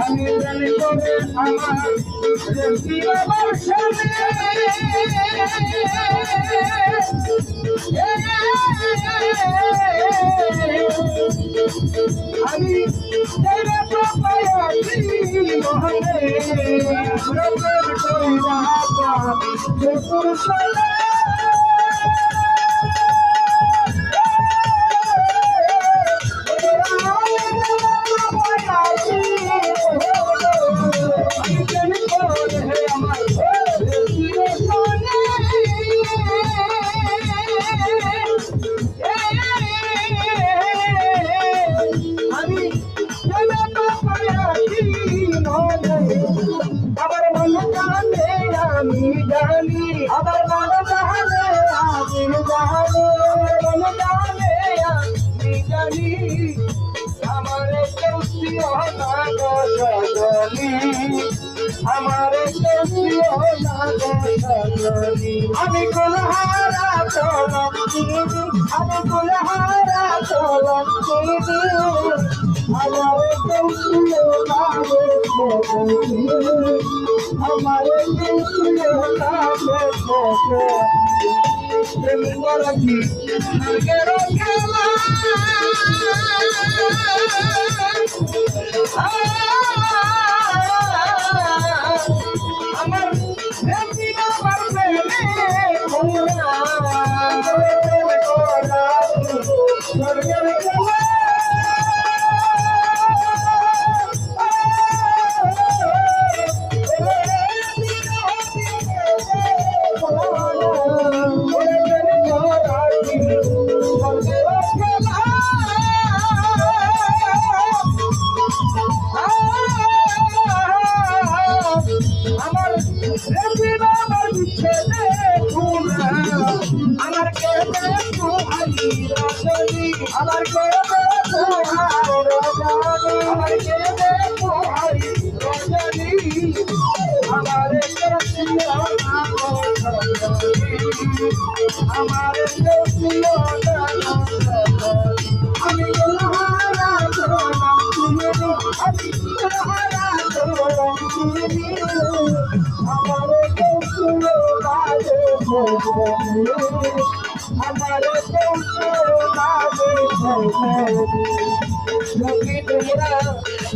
আমি জানি তবে আমার বাবার সামনে আমি জানি আবার মন জানে আমি জানি আমার কেউ না গলি আমার কেউ না গলি আমি কুলহারা চলম আমি কুলহারা চলম আমার কেউ না গলি আমার প্রেমী খেলা আমার আমার আমার